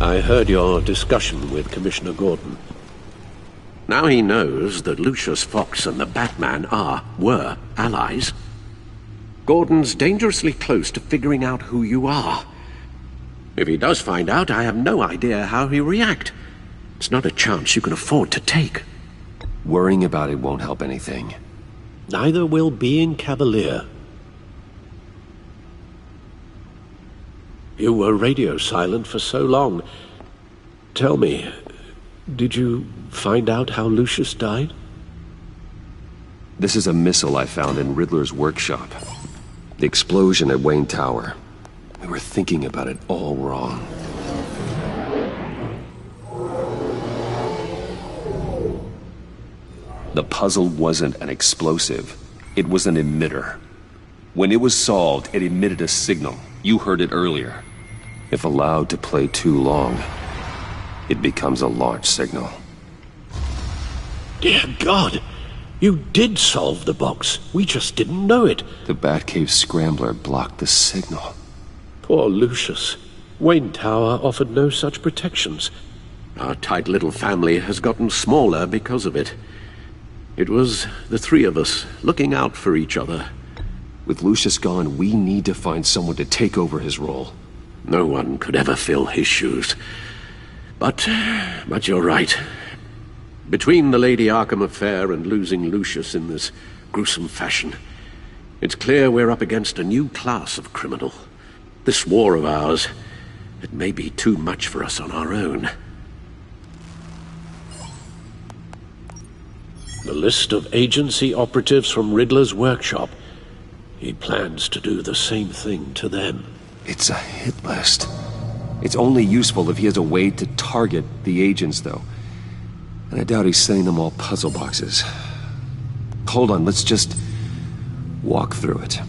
I heard your discussion with Commissioner Gordon. Now he knows that Lucius Fox and the Batman were allies. Gordon's dangerously close to figuring out who you are. If he does find out, I have no idea how he'll react. It's not a chance you can afford to take. Worrying about it won't help anything. Neither will being cavalier. You were radio silent for so long. Tell me, did you find out how Lucius died? This is a missile I found in Riddler's workshop. The explosion at Wayne Tower. We were thinking about it all wrong. The puzzle wasn't an explosive. It was an emitter. When it was solved, it emitted a signal. You heard it earlier. If allowed to play too long, it becomes a launch signal. Dear God! You did solve the box. We just didn't know it. The Batcave scrambler blocked the signal. Poor Lucius. Wayne Tower offered no such protections. Our tight little family has gotten smaller because of it. It was the three of us looking out for each other. With Lucius gone, we need to find someone to take over his role. No one could ever fill his shoes. But you're right. Between the Lady Arkham affair and losing Lucius in this gruesome fashion, it's clear we're up against a new class of criminal. This war of ours, it may be too much for us on our own. The list of agency operatives from Riddler's workshop. He plans to do the same thing to them. It's a hit list. It's only useful if he has a way to target the agents, though. And I doubt he's sending them all puzzle boxes. Hold on, let's just walk through it.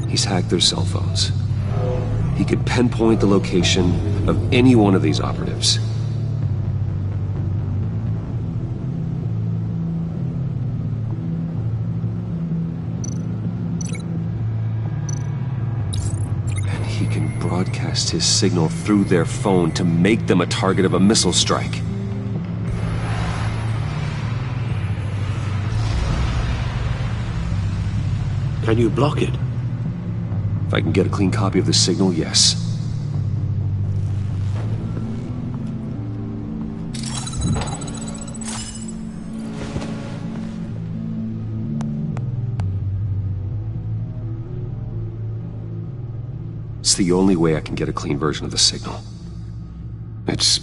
He's hacked their cell phones. He could pinpoint the location of any one of these operatives. And he can broadcast his signal through their phone to make them a target of a missile strike. Can you block it? If I can get a clean copy of the signal, yes. It's the only way I can get a clean version of the signal. It's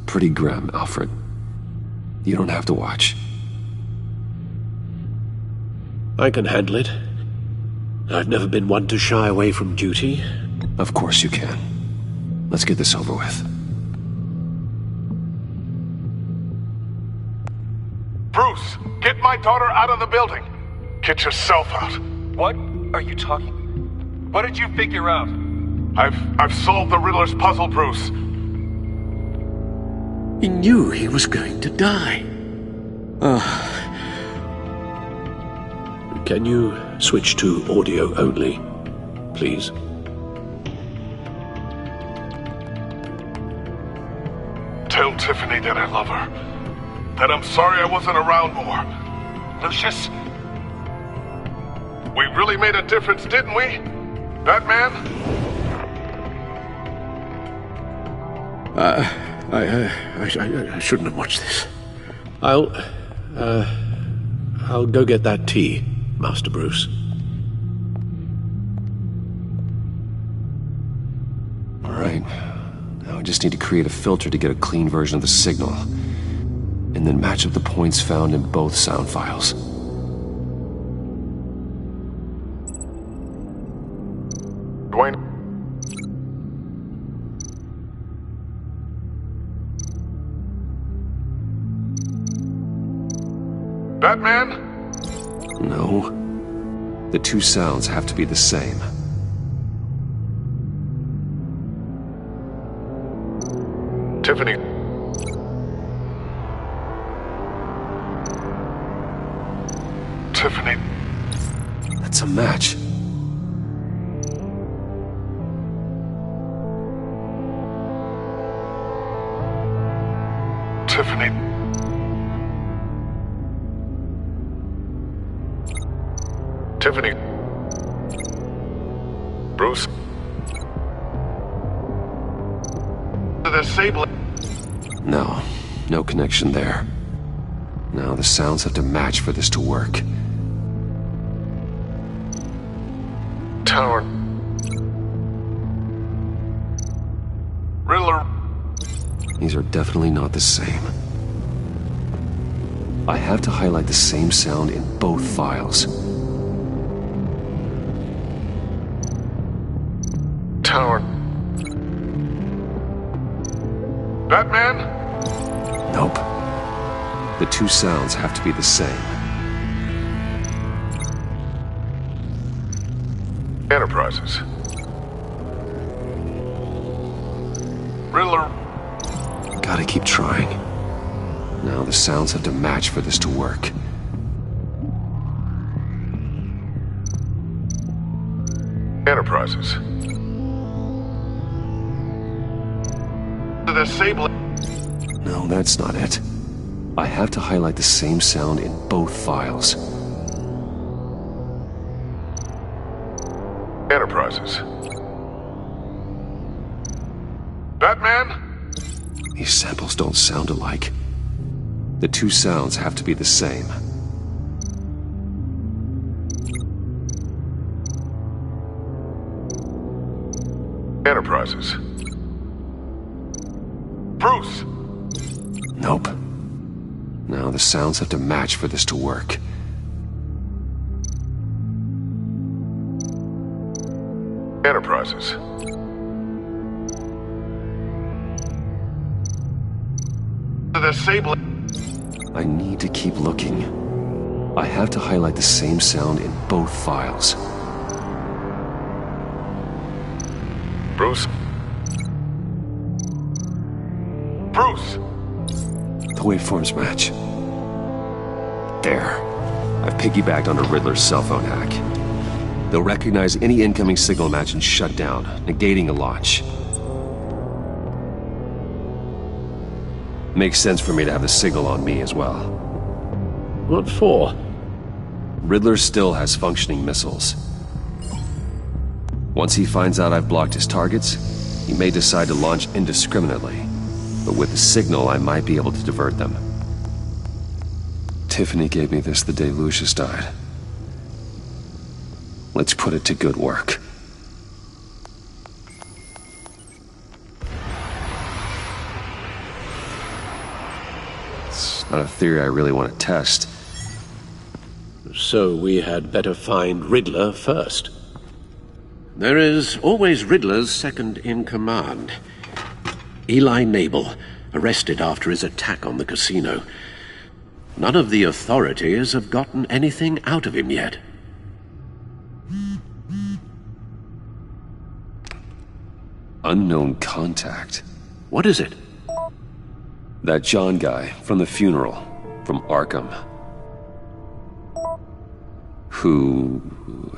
pretty grim, Alfred. You don't have to watch. I can handle it. I've never been one to shy away from duty. Of course you can. Let's get this over with. Bruce, get my daughter out of the building. Get yourself out. What are you talking? What did you figure out? I've solved the Riddler's puzzle, Bruce. He knew he was going to die. Can you switch to audio only, please? Tell Tiffany that I love her. That I'm sorry I wasn't around more. Lucius? We really made a difference, didn't we? Batman? I shouldn't have watched this. I'll go get that tea, Master Bruce. All right. Now I just need to create a filter to get a clean version of the signal, and then match up the points found in both sound files. Dwayne? Batman? No. The two sounds have to be the same. Tiffany. Tiffany. That's a match. Tiffany. Tiffany. Bruce. The Sable. No. No connection there. Now the sounds have to match for this to work. Tower. Riddler. These are definitely not the same. I have to highlight the same sound in both files. Tower. Batman? Nope. The two sounds have to be the same. Enterprises. Riddler. Gotta keep trying. Now the sounds have to match for this to work. Enterprises. The Sable. No, that's not it. I have to highlight the same sound in both files. Enterprises. Batman? These samples don't sound alike. The two sounds have to be the same. Enterprises. Bruce! Nope. Now the sounds have to match for this to work. Enterprises. The Sable. I need to keep looking. I have to highlight the same sound in both files. Bruce? Bruce! The waveforms match. There. I've piggybacked on a Riddler's cell phone hack. They'll recognize any incoming signal match and shut down, negating a launch. Makes sense for me to have the signal on me as well. What for? Riddler still has functioning missiles. Once he finds out I've blocked his targets, he may decide to launch indiscriminately. But with the signal, I might be able to divert them. Tiffany gave me this the day Lucius died. Let's put it to good work. It's not a theory I really want to test. So we had better find Riddler first. There is always Riddler's second-in-command. Eli Nabel, arrested after his attack on the casino. None of the authorities have gotten anything out of him yet. Unknown contact. What is it? That John guy from the funeral, from Arkham. Who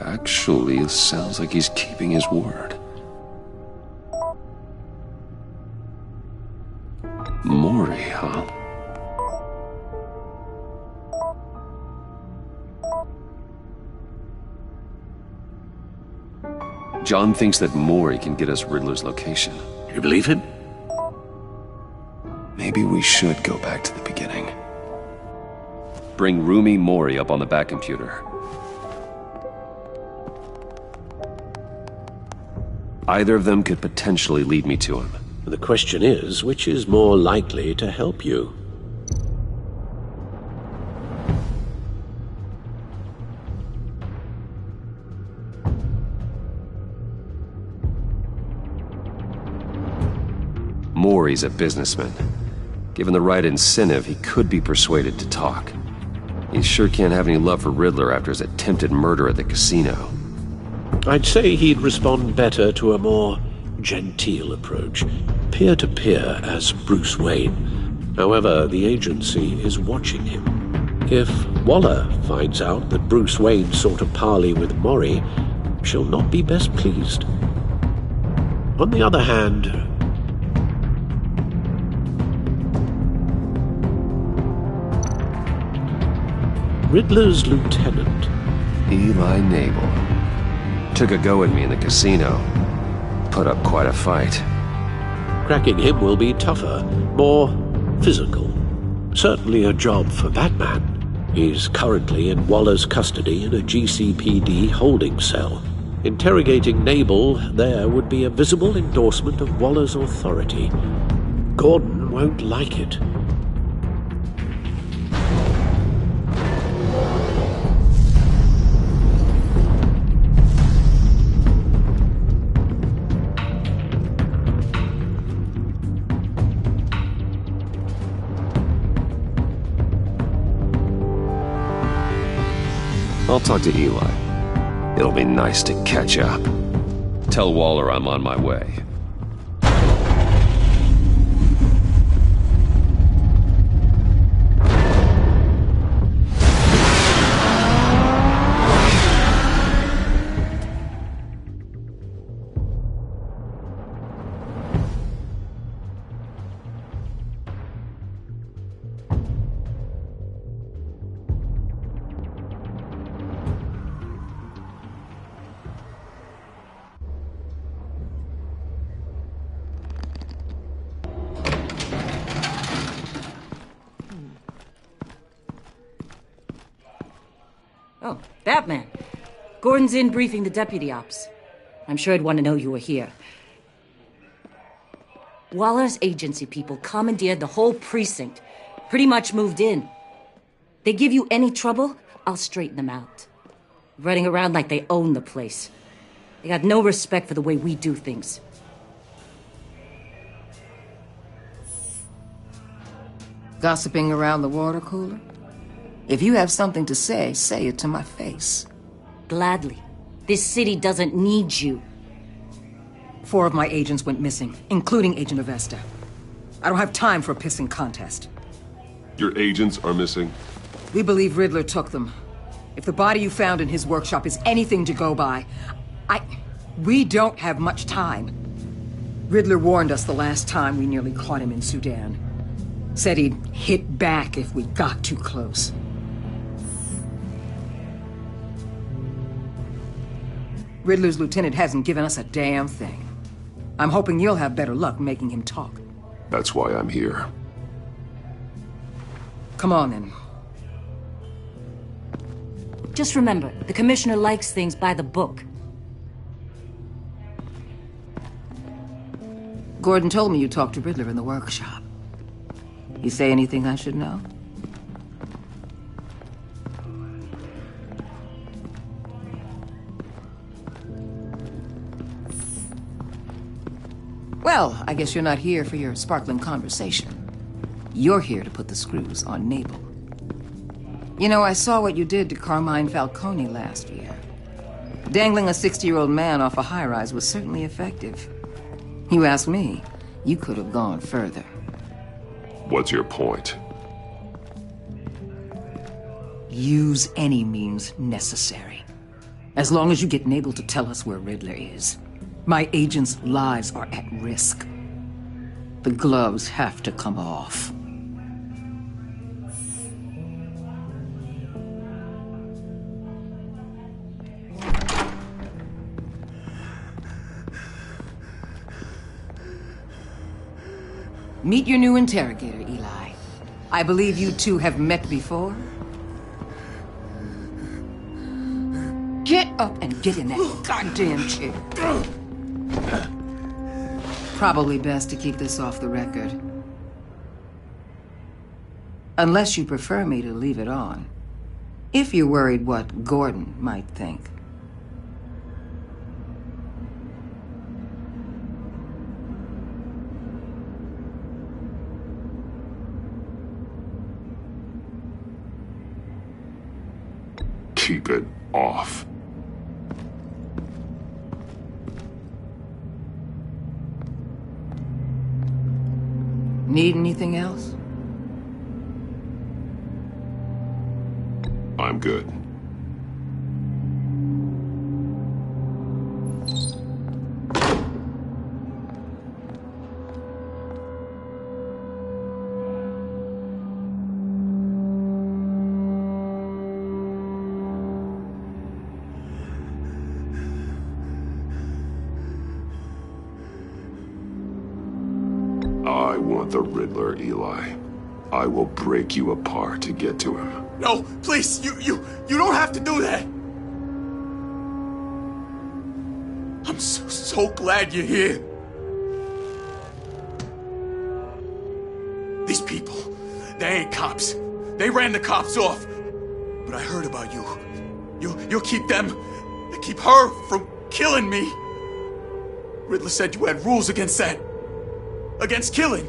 actually sounds like he's keeping his word. Mori, huh? John thinks that Mori can get us Riddler's location. You believe him? Maybe we should go back to the beginning. Bring Rumi Mori up on the back computer. Either of them could potentially lead me to him. The question is, which is more likely to help you? Mori's a businessman. Given the right incentive, he could be persuaded to talk. He sure can't have any love for Riddler after his attempted murder at the casino. I'd say he'd respond better to a more genteel approach, peer-to-peer as Bruce Wayne. However, the agency is watching him. If Waller finds out that Bruce Wayne sought a parley with Mori, she'll not be best pleased. On the other hand, Riddler's lieutenant, Eli Nabel, took a go at me in the casino. Put up quite a fight. cracking him will be tougher, more physical. Certainly a job for Batman. He's currently in Waller's custody in a GCPD holding cell. Interrogating Nabel there would be a visible endorsement of Waller's authority. Gordon won't like it. I'll talk to Eli. It'll be nice to catch up. Tell Waller I'm on my way. Oh, Batman. Gordon's in briefing the deputy ops. I'm sure he'd want to know you were here. Waller's agency people commandeered the whole precinct. Pretty much moved in. They give you any trouble, I'll straighten them out. Running around like they own the place. They got no respect for the way we do things. Gossiping around the water cooler? If you have something to say, say it to my face. Gladly. This city doesn't need you. 4 of my agents went missing, including Agent Avesta. I don't have time for a pissing contest. Your agents are missing? We believe Riddler took them. If the body you found in his workshop is anything to go by, we don't have much time. Riddler warned us the last time we nearly caught him in Sudan. Said he'd hit back if we got too close. Riddler's lieutenant hasn't given us a damn thing. I'm hoping you'll have better luck making him talk. That's why I'm here. Come on, then. Just remember, the commissioner likes things by the book. Gordon told me you talked to Riddler in the workshop. He say anything I should know? Well, I guess you're not here for your sparkling conversation. You're here to put the screws on Nabel. You know, I saw what you did to Carmine Falcone last year. Dangling a 60-year-old man off a high-rise was certainly effective. You ask me, you could have gone further. What's your point? Use any means necessary. As long as you get Nabel to tell us where Riddler is. My agents' lives are at risk. The gloves have to come off. Meet your new interrogator, Eli. I believe you two have met before. Get up and get in that goddamn chair. Probably best to keep this off the record. Unless you prefer me to leave it on. If you're worried what Gordon might think. Keep it off. Need anything else? I'm good. I want the Riddler, Eli. I will break you apart to get to him. No, please, you don't have to do that. I'm so glad you're here. These people, they ain't cops. They ran the cops off. But I heard about you. You'll keep them, you keep her from killing me. Riddler said you had rules against that. Against killing.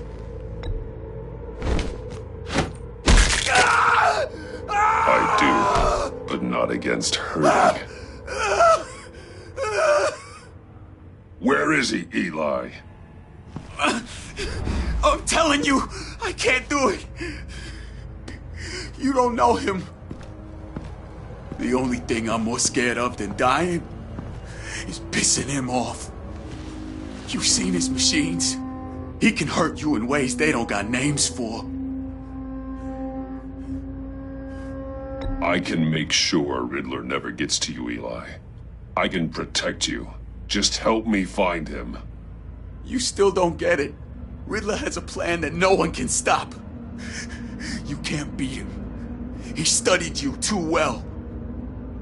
I do, but not against hurting. Where is he, Eli? I'm telling you, I can't do it. You don't know him. The only thing I'm more scared of than dying is pissing him off. You've seen his machines. He can hurt you in ways they don't got names for. I can make sure Riddler never gets to you, Eli. I can protect you. Just help me find him. You still don't get it. Riddler has a plan that no one can stop. You can't beat him. He studied you too well.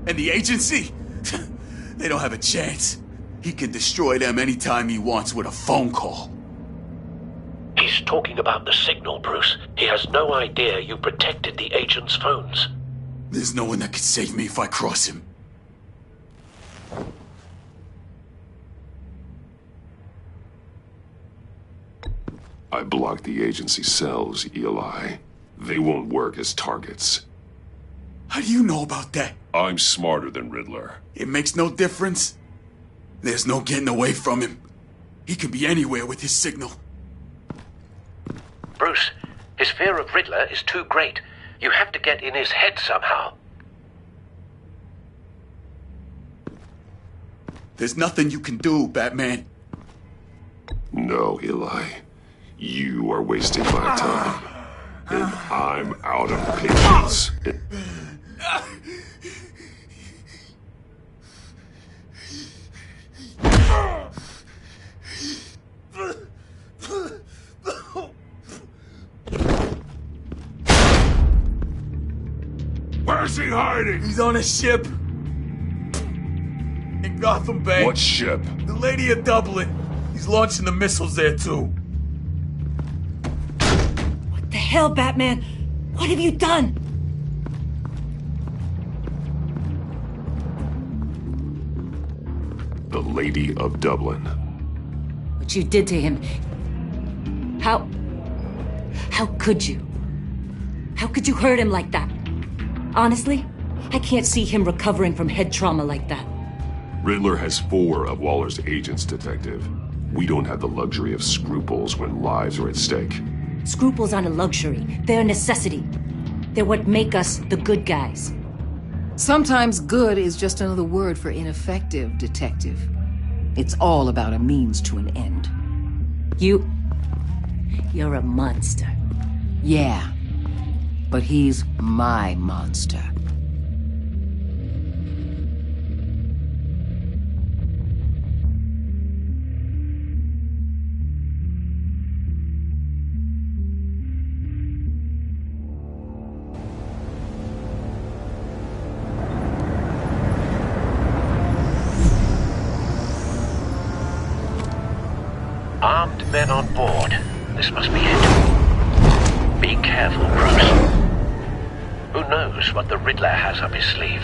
And the agency? They don't have a chance. He can destroy them anytime he wants with a phone call. He's talking about the signal, Bruce. He has no idea you protected the agent's phones. There's no one that can save me if I cross him. I blocked the agency cells, Eli. They won't work as targets. How do you know about that? I'm smarter than Riddler. It makes no difference. There's no getting away from him. He can be anywhere with his signal. Bruce, his fear of Riddler is too great. You have to get in his head somehow. There's nothing you can do, Batman. No, Eli. You are wasting my time. And I'm out of patience. Where's he hiding? He's on a ship. In Gotham Bay. What ship? The Lady of Dublin. He's launching the missiles there, too. What the hell, Batman? What have you done? The Lady of Dublin. what you did to him. How could you? How could you hurt him like that? Honestly, I can't see him recovering from head trauma like that. Riddler has 4 of Waller's agents, Detective. We don't have the luxury of scruples when lives are at stake. Scruples aren't a luxury. They're a necessity. They're what make us the good guys. Sometimes good is just another word for ineffective, Detective. It's all about a means to an end. You're a monster. Yeah, but he's my monster. Armed men on board. This must be it. Be careful, Bruce. Who knows what the Riddler has up his sleeve?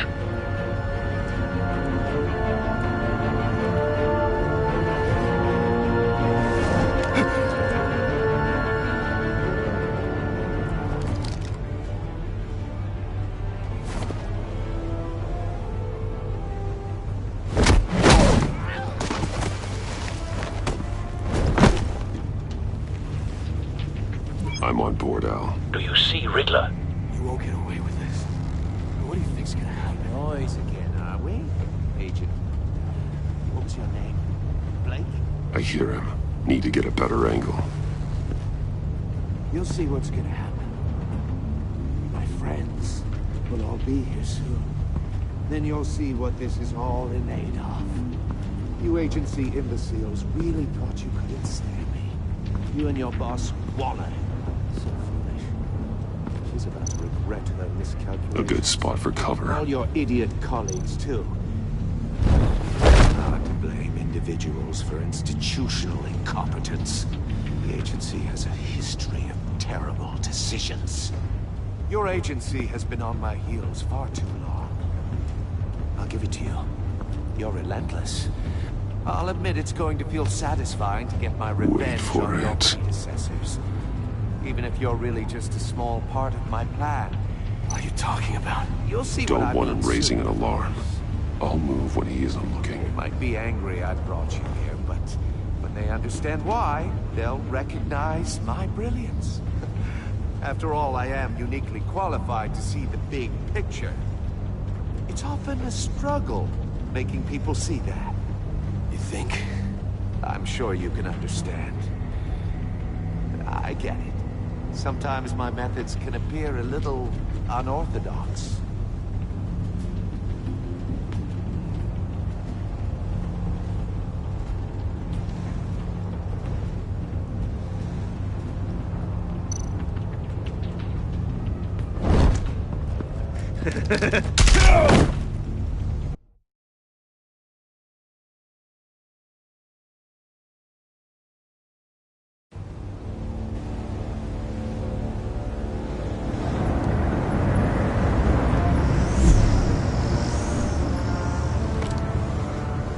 I'm on board, Al. Do you see Riddler? You won't get away with this. What do you think's gonna happen? Noise again, are we? Agent. What was your name? Blake? I hear him. Need to get a better angle. You'll see what's gonna happen. My friends will all be here soon. Then you'll see what this is all in aid of. You agency imbeciles really thought you couldn't stand me. You and your boss, Waller. So foolish. She's about to regret her miscalculation. A good spot for cover. All your idiot colleagues, too. Hard to blame individuals for institutional incompetence. The agency has a history of terrible decisions. Your agency has been on my heels far too long. I'll give it to you. You're relentless. I'll admit it's going to feel satisfying to get my revenge for on your it. predecessors. Even if you're really just a small part of my plan. What are you talking about? You'll see what Don't I want mean him raising an soon. alarm. I'll move when he isn't looking. They might be angry I brought you here, but when they understand why, they'll recognize my brilliance. After all, I am uniquely qualified to see the big picture. It's often a struggle making people see that. You think? I'm sure you can understand. I get it. Sometimes my methods can appear a little unorthodox.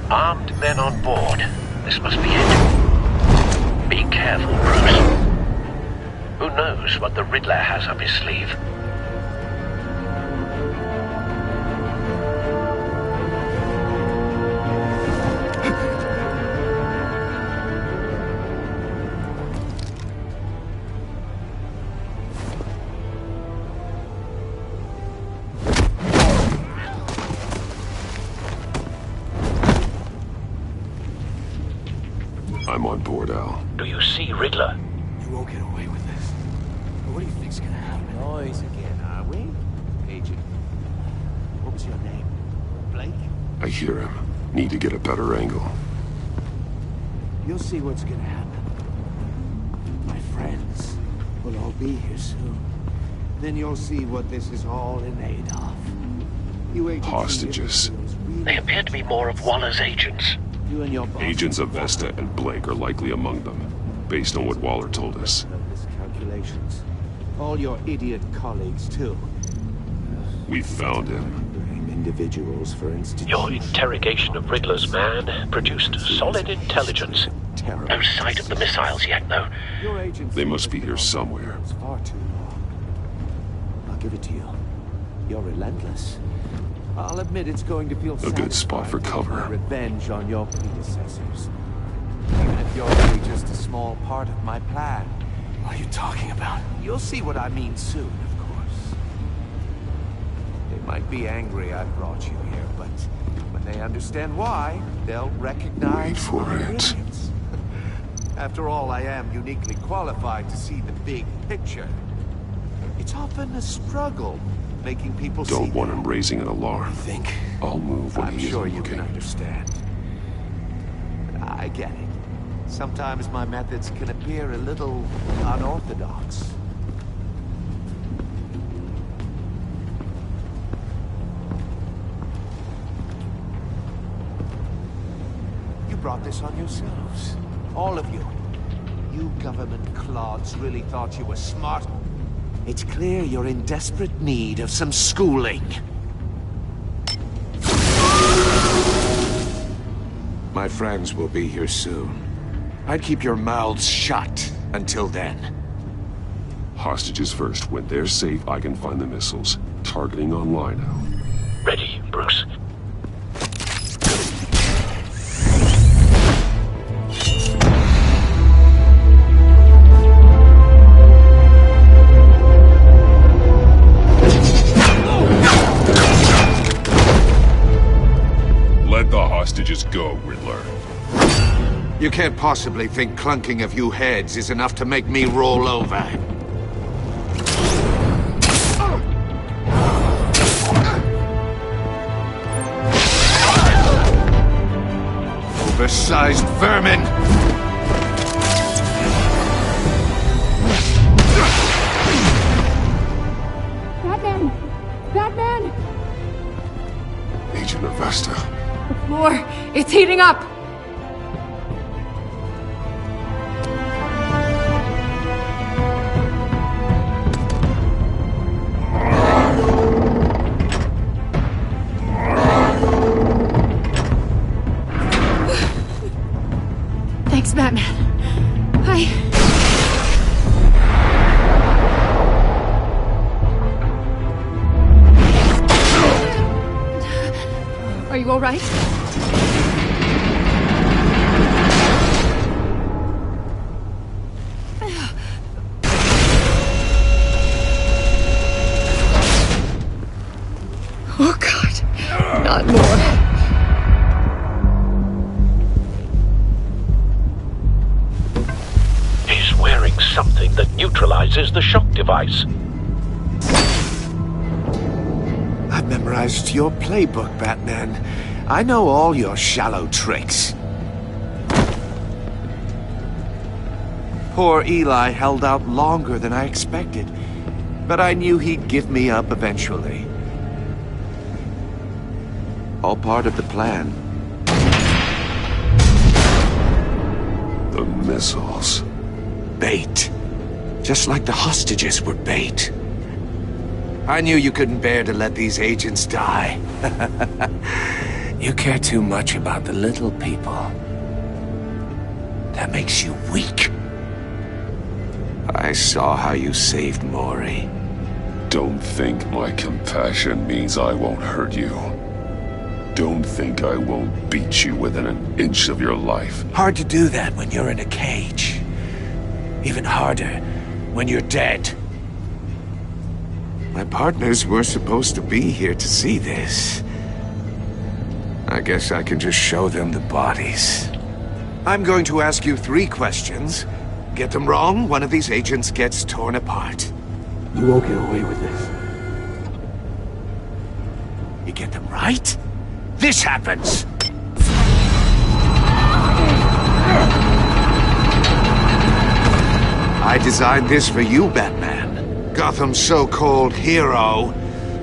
Armed men on board. This must be it. Be careful, Bruce. Who knows what the Riddler has up his sleeve? I'm on board, Al. Do you see Riddler? You won't get away with this. What do you think's gonna happen? Noise again, are we? Agent. What was your name? Blake? I hear him. Need to get a better angle. You'll see what's gonna happen. My friends will all be here soon. Then you'll see what this is all in aid of. You agency Hostages. imbeciles really They appear to be more of Waller's agents. You and your boss. Agents of Vesta and Blake are likely among them, based on what Waller told us. Miscalculations. All your idiot colleagues, too. We found him. Blame individuals for Your institutions. interrogation of Riddler's man produced solid intelligence. terrible. No sight of the missiles yet, though. Your agency They must has be been here on the somewhere. rails far too long. I'll give it to you. You're relentless. I'll admit it's going to feel A good spot for satisfying to cover. take my revenge on your predecessors. Even if you're only just a small part of my plan. What are you talking about? You'll see what I mean soon, of course. They might be angry I brought you here, but when they understand why, they'll recognize Wait for my it. brilliance. After all, I am uniquely qualified to see the big picture. It's often a struggle making people see Don't want that. him raising an alarm. Think? I'll move when I'm he sure isn't you can looking. understand. I get it. Sometimes my methods can appear a little unorthodox. You brought this on yourselves. All of you. You government clods really thought you were smart. It's clear you're in desperate need of some schooling. My friends will be here soon. I'd keep your mouths shut until then. Hostages first. When they're safe, I can find the missiles. Targeting online now. Ready, Bruce. Let the hostages go, Riddler. You can't possibly think clunking of you heads is enough to make me roll over. Oversized vermin! Batman! Batman! Agent Avesta. The floor! It's heating up! Thanks, Batman. Are you all right? Oh, God. Not more. He's wearing something that neutralizes the shock device. I've memorized your playbook, Batman. I know all your shallow tricks. Poor Eli held out longer than I expected, but I knew he'd give me up eventually. All part of the plan. The missiles. Bait. Just like the hostages were bait. I knew you couldn't bear to let these agents die. You care too much about the little people. That makes you weak. I saw how you saved Maury. Don't think my compassion means I won't hurt you. Don't think I won't beat you within an inch of your life. Hard to do that when you're in a cage. Even harder when you're dead. My partners were supposed to be here to see this. I guess I can just show them the bodies. I'm going to ask you 3 questions. Get them wrong, one of these agents gets torn apart. You won't get away with this. You get them right, this happens! I designed this for you, Batman. Gotham's so-called hero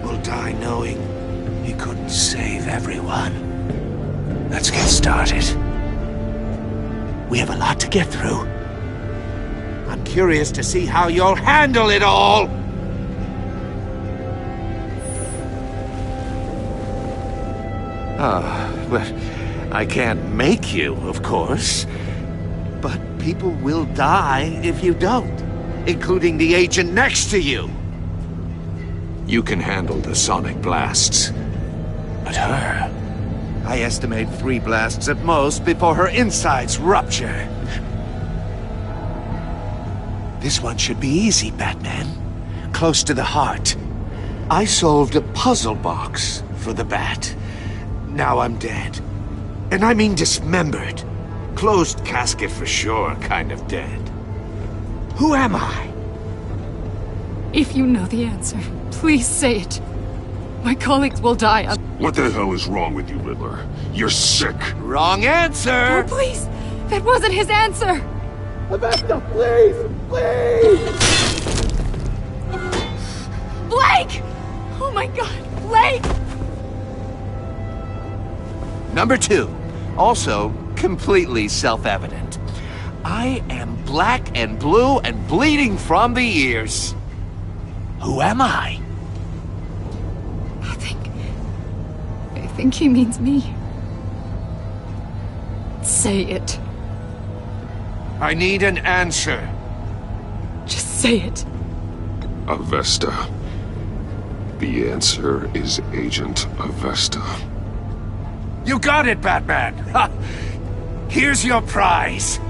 will die knowing he couldn't save everyone. Let's get started. We have a lot to get through. I'm curious to see how you'll handle it all! Well, I can't make you, of course. But people will die if you don't, including the agent next to you. You can handle the sonic blasts. But her... I estimate 3 blasts at most before her insides rupture. This one should be easy, Batman. Close to the heart. I solved a puzzle box for the Bat. Now I'm dead. And I mean dismembered. Closed casket for sure, kind of dead. Who am I? If you know the answer, please say it. My colleagues will die. What the hell is wrong with you, Riddler? You're sick. Wrong answer! Oh, please! That wasn't his answer! Avesta, please! Please! Blake! Oh my god, Blake! Number 2. Also, completely self-evident. I am black and blue and bleeding from the ears. Who am I? I think he means me. Say it. I need an answer. Just say it. Avesta. The answer is Agent Avesta. You got it, Batman! Ha! Here's your prize.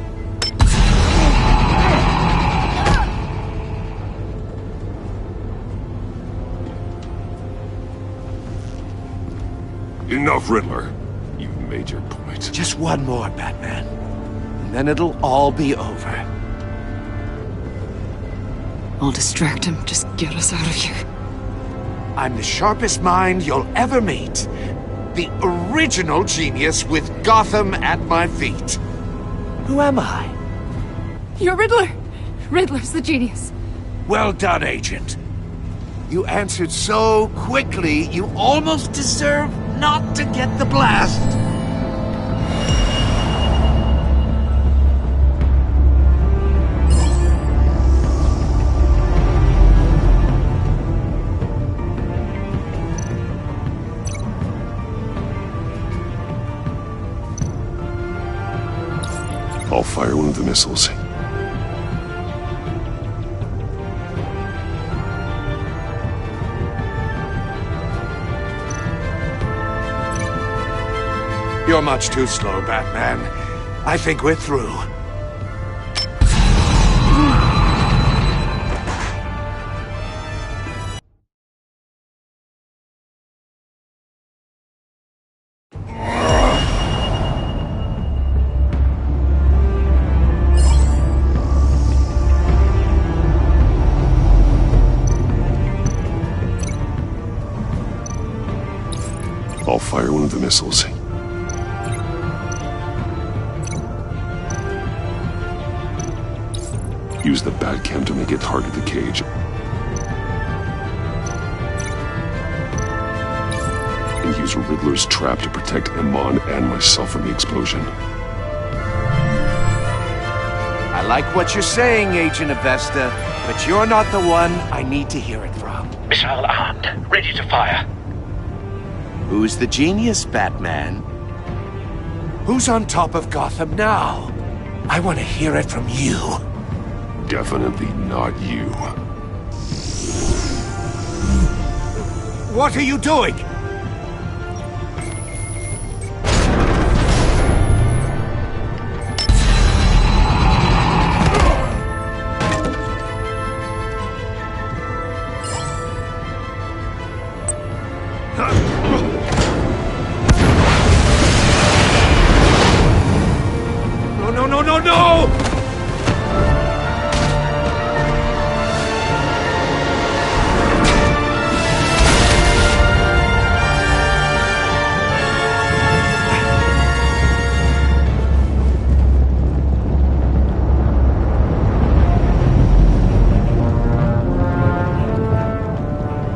Enough, Riddler. You've made your point. Just one more, Batman. And then it'll all be over. I'll distract him. Just get us out of here. I'm the sharpest mind you'll ever meet. The original genius with Gotham at my feet. Who am I? You're Riddler! Riddler's the genius. Well done, Agent. You answered so quickly, you almost deserve not to get the blast. I'll fire one of the missiles. You're much too slow, Batman. I think we're through. I'll fire one of the missiles. Use the Batcam to make it target the cage. And use Riddler's trap to protect Iman and myself from the explosion. I like what you're saying, Agent Avesta, but you're not the one I need to hear it from. Missile armed, ready to fire. Who's the genius, Batman? Who's on top of Gotham now? I want to hear it from you. Definitely not you. What are you doing? No!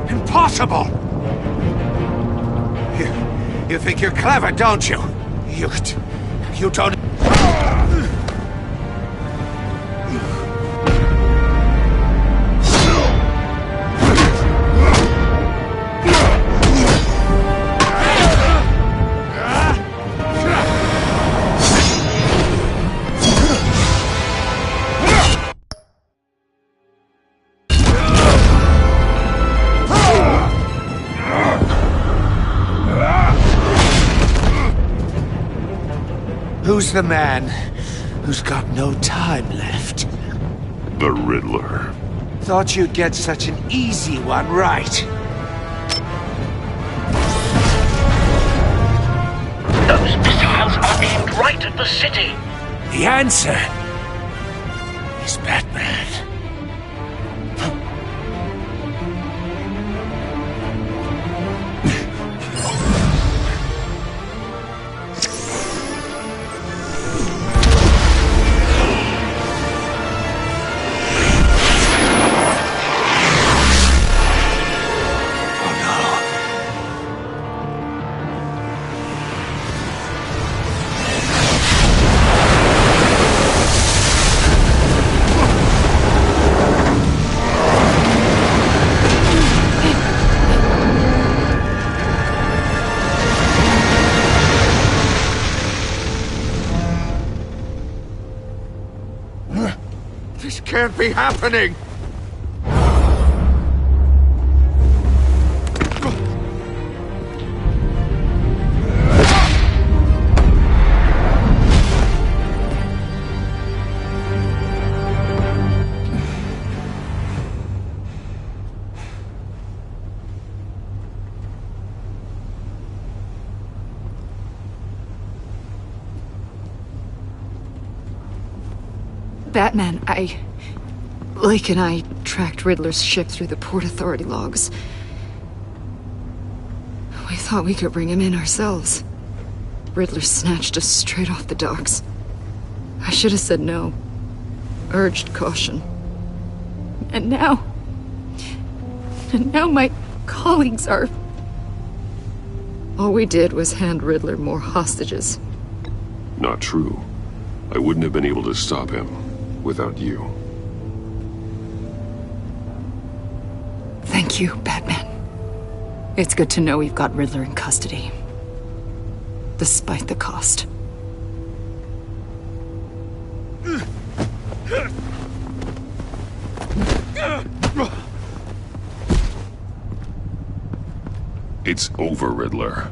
Impossible! You think you're clever, don't you? You don't... Who's the man who's got no time left? The Riddler. Thought you'd get such an easy one right. Those missiles are aimed right at the city. The answer is Batman. This can't be happening! Batman, Blake and I tracked Riddler's ship through the Port Authority logs. We thought we could bring him in ourselves. Riddler snatched us straight off the docks. I should have said no. Urged caution. And now my colleagues are... All we did was hand Riddler more hostages. Not true. I wouldn't have been able to stop him without you. Thank you, Batman. It's good to know we've got Riddler in custody. Despite the cost. It's over, Riddler.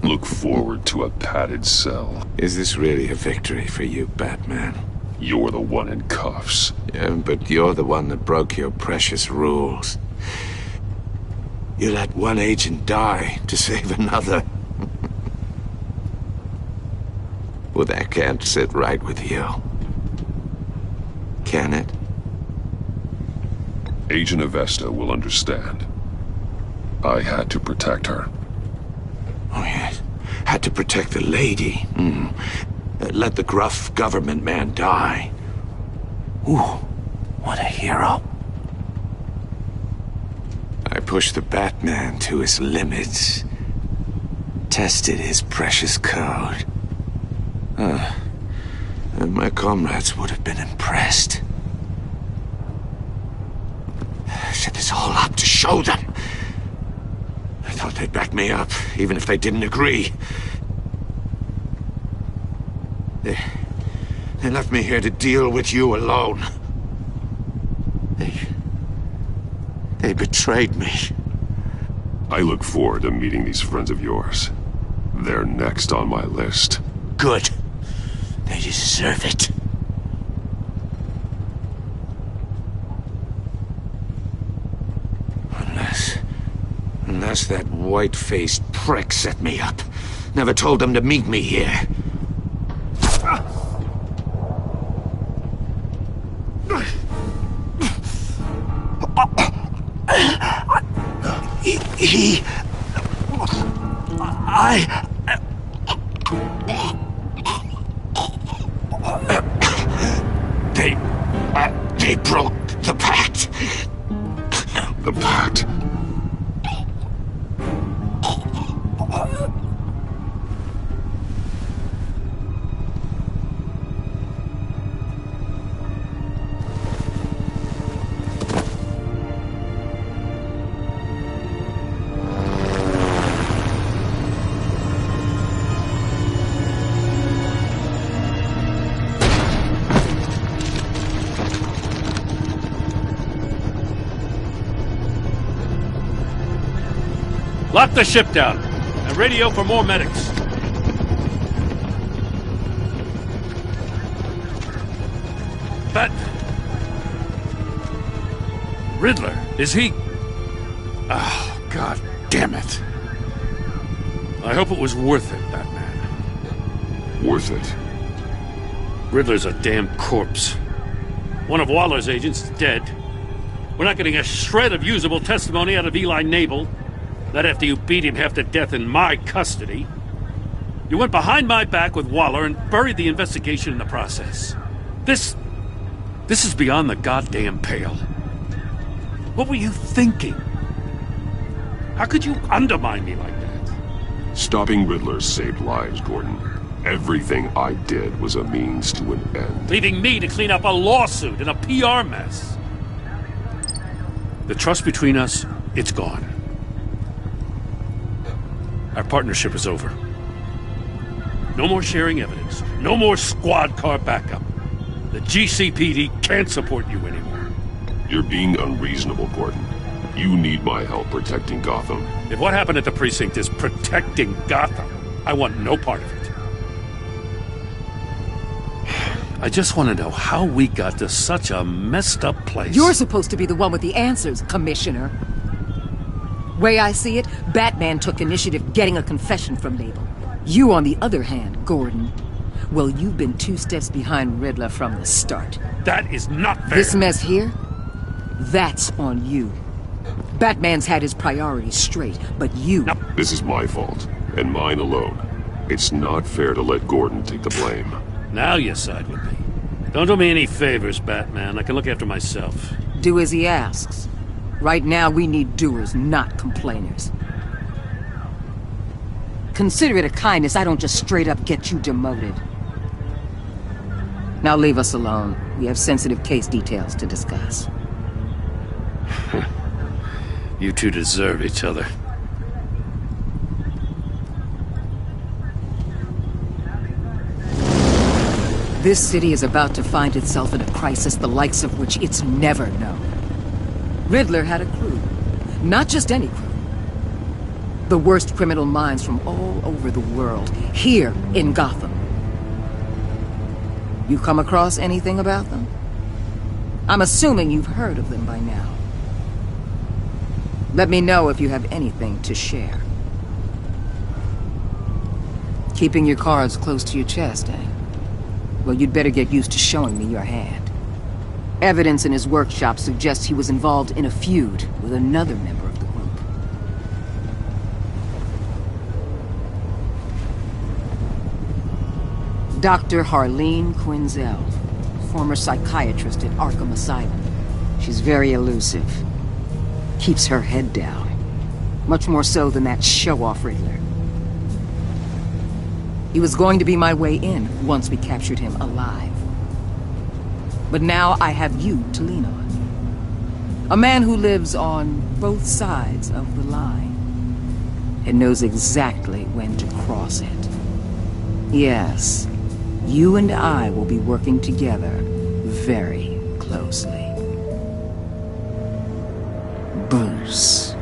Look forward to a padded cell. Is this really a victory for you, Batman? You're the one in cuffs. Yeah, but you're the one that broke your precious rules. You let one agent die to save another. Well, that can't sit right with you. Can it? Agent Avesta will understand. I had to protect her. Oh, yes. Had to protect the lady. Let the gruff government man die. Ooh, what a hero. I pushed the Batman to his limits. Tested his precious code. And my comrades would have been impressed. I set this all up to show them. I thought they'd back me up, even if they didn't agree. They left me here to deal with you alone. They betrayed me. I look forward to meeting these friends of yours. They're next on my list. Good. They deserve it. Unless that white-faced prick set me up. Never told them to meet me here. They broke the pact. The pact? Lock the ship down and radio for more medics. But... Riddler, is he... Oh, God damn it. I hope it was worth it, Batman. Worth it? Riddler's a damn corpse. One of Waller's agents is dead. We're not getting a shred of usable testimony out of Eli Nabel. Not after you beat him half to death in my custody. You went behind my back with Waller and buried the investigation in the process. This is beyond the goddamn pale. What were you thinking? How could you undermine me like that? Stopping Riddler saved lives, Gordon. Everything I did was a means to an end. Leaving me to clean up a lawsuit and a PR mess. The trust between us, it's gone. Our partnership is over. No more sharing evidence. No more squad car backup. The GCPD can't support you anymore. You're being unreasonable, Gordon. You need my help protecting Gotham. If what happened at the precinct is protecting Gotham, I want no part of it. I just want to know how we got to such a messed up place. You're supposed to be the one with the answers, Commissioner. Way I see it, Batman took initiative getting a confession from Nabel. You, on the other hand, Gordon, well, you've been 2 steps behind Riddler from the start. That is not fair. This mess here, that's on you. Batman's had his priorities straight, but you... No. This is my fault, and mine alone. It's not fair to let Gordon take the blame. Now you side with me. Don't do me any favors, Batman. I can look after myself. Do as he asks. Right now, we need doers, not complainers. Consider it a kindness I don't just straight up get you demoted. Now leave us alone. We have sensitive case details to discuss. You two deserve each other. This city is about to find itself in a crisis the likes of which it's never known. Riddler had a crew. Not just any crew. The worst criminal minds from all over the world, here in Gotham. You come across anything about them? I'm assuming you've heard of them by now. Let me know if you have anything to share. Keeping your cards close to your chest, eh? Well, you'd better get used to showing me your hand. Evidence in his workshop suggests he was involved in a feud with another member of the group. Dr. Harleen Quinzel, former psychiatrist at Arkham Asylum. She's very elusive. Keeps her head down. Much more so than that show-off Riddler. He was going to be my way in once we captured him alive. But now I have you to lean on. A man who lives on both sides of the line and knows exactly when to cross it. Yes, you and I will be working together very closely. Bruce.